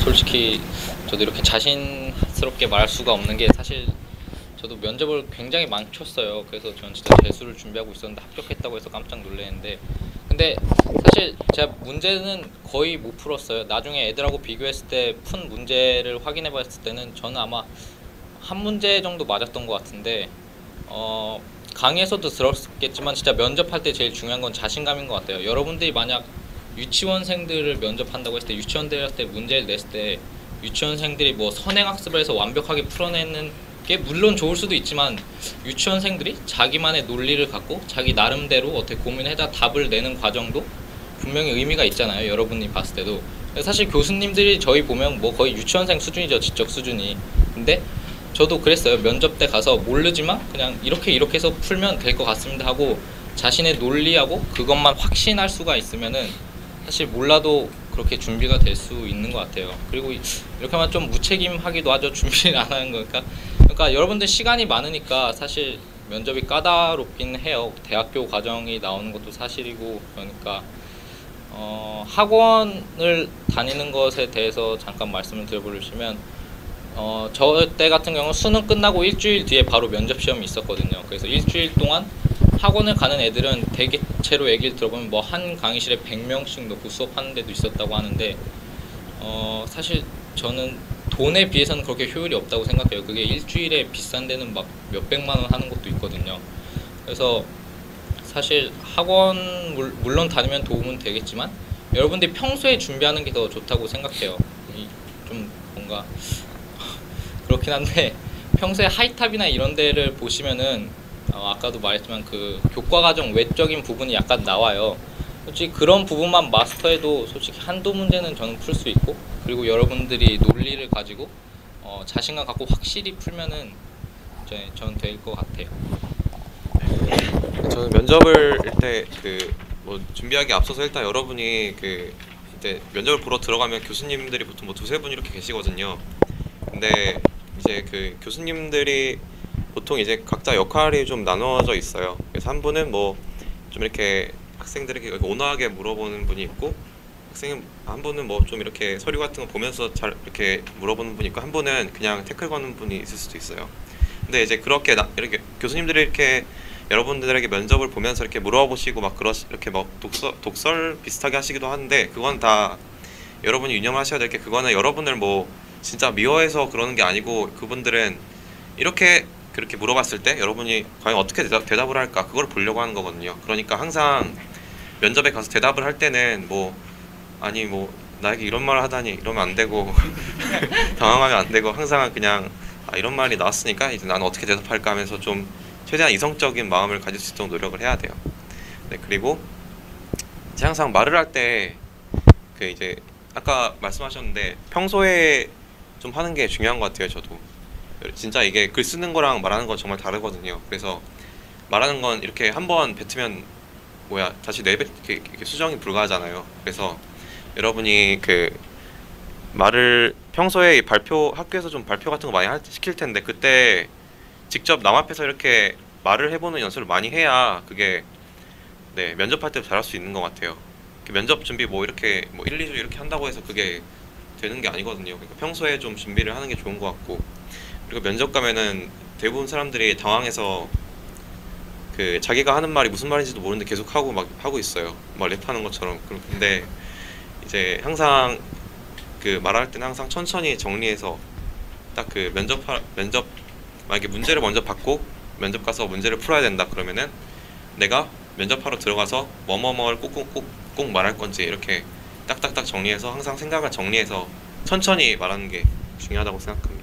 솔직히 저도 이렇게 자신스럽게 말할 수가 없는 게, 사실 저도 면접을 굉장히 많이 쳤어요. 그래서 저는 진짜 재수를 준비하고 있었는데 합격했다고 해서 깜짝 놀랐는데, 근데 사실 제가 문제는 거의 못 풀었어요. 나중에 애들하고 비교했을 때 푼 문제를 확인해 봤을 때는 저는 아마 한 문제 정도 맞았던 것 같은데, 강의에서도 들었겠지만 진짜 면접할 때 제일 중요한 건 자신감인 것 같아요. 여러분들이 만약 유치원생들을 면접한다고 했을 때, 유치원들한테 문제를 냈을 때 유치원생들이 뭐 선행학습을 해서 완벽하게 풀어내는 게 물론 좋을 수도 있지만, 유치원생들이 자기만의 논리를 갖고 자기 나름대로 어떻게 고민해다 답을 내는 과정도 분명히 의미가 있잖아요. 여러분이 봤을 때도. 사실 교수님들이 저희 보면 뭐 거의 유치원생 수준이죠, 지적 수준이. 근데 저도 그랬어요. 면접 때 가서 모르지만 그냥 이렇게 해서 풀면 될 것 같습니다 하고 자신의 논리하고 그것만 확신할 수가 있으면은 사실 몰라도 그렇게 준비가 될 수 있는 것 같아요. 그리고 이렇게 하면 좀 무책임하기도 하죠, 준비를 안 하는 거니까. 그러니까 여러분들 시간이 많으니까 사실 면접이 까다롭긴 해요. 대학교 과정이 나오는 것도 사실이고. 그러니까 학원을 다니는 것에 대해서 잠깐 말씀을 드려보시면, 저 때 같은 경우는 수능 끝나고 일주일 뒤에 바로 면접 시험이 있었거든요. 그래서 일주일 동안 학원을 가는 애들은 대체로 얘기를 들어보면 뭐 한 강의실에 100명씩 놓고 수업하는 데도 있었다고 하는데, 사실 저는 돈에 비해서는 그렇게 효율이 없다고 생각해요. 그게 일주일에 비싼 데는 막 몇백만 원 하는 것도 있거든요. 그래서 사실 학원 물론 다니면 도움은 되겠지만 여러분들이 평소에 준비하는 게 더 좋다고 생각해요. 좀 뭔가 그렇긴 한데, 평소에 하이탑이나 이런 데를 보시면은 아까도 말했지만 그 교과과정 외적인 부분이 약간 나와요. 솔직히 그런 부분만 마스터해도 솔직히 한두 문제는 저는 풀 수 있고, 그리고 여러분들이 논리를 가지고 자신감 갖고 확실히 풀면은 저는 될 것 같아요. 저는 면접을 때 뭐 준비하기 앞서서 일단 여러분이 이제 면접을 보러 들어가면 교수님들이 보통 뭐 두세 분 이렇게 계시거든요. 근데 이제 그 교수님들이 보통 이제 각자 역할이 좀 나눠져 있어요. 그래서 한 분은 뭐 좀 이렇게 학생들에게 온화하게 물어보는 분이 있고, 한 분은 뭐 좀 이렇게 서류 같은 거 보면서 잘 이렇게 물어보는 분이 있고, 한 분은 그냥 태클 거는 분이 있을 수도 있어요. 근데 이제 이렇게 교수님들이 이렇게 여러분들에게 면접을 보면서 이렇게 물어보시고 막 이렇게 막 독설 비슷하게 하시기도 하는데, 그건 다 여러분이 유념하셔야 될 게, 그거는 여러분을 뭐 진짜 미워해서 그러는 게 아니고, 그분들은 그렇게 물어봤을 때 여러분이 과연 어떻게 대답을 할까, 그걸 보려고 하는 거거든요. 그러니까 항상 면접에 가서 대답을 할 때는 아니 뭐 나에게 이런 말을 하다니 이러면 안 되고 당황하면 안 되고, 항상 그냥 이런 말이 나왔으니까 이제 나는 어떻게 대답할까 하면서 좀 최대한 이성적인 마음을 가질 수 있도록 노력을 해야 돼요. 네, 그리고 이제 항상 말을 할 때 이제 아까 말씀하셨는데 평소에 좀 하는 게 중요한 것 같아요. 저도 진짜 이게 글 쓰는 거랑 말하는 건 정말 다르거든요. 그래서 말하는 건 이렇게 한번 뱉으면 다시 내뱉 이렇게 수정이 불가하잖아요. 그래서 여러분이 말을 평소에 학교에서 좀 발표 같은 거 많이 시킬 텐데, 그때 직접 남 앞에서 이렇게 말을 해보는 연습을 많이 해야 그게 면접할 때 잘할 수 있는 것 같아요. 면접 준비 뭐 이렇게 뭐 1, 2주 이렇게 한다고 해서 그게 되는 게 아니거든요. 그러니까 평소에 좀 준비를 하는 게 좋은 것 같고, 그리고 면접 가면은 대부분 사람들이 당황해서 자기가 하는 말이 무슨 말인지도 모르는데 계속 하고 있어요. 막 랩하는 것처럼. 근데 이제 항상 말할 때는 항상 천천히 정리해서 딱 면접 만약에 문제를 먼저 받고 면접 가서 문제를 풀어야 된다 그러면은, 내가 면접하러 들어가서 뭐뭐뭐를 꼭 말할 건지 이렇게 딱딱딱 정리해서, 항상 생각을 정리해서 천천히 말하는 게 중요하다고 생각합니다.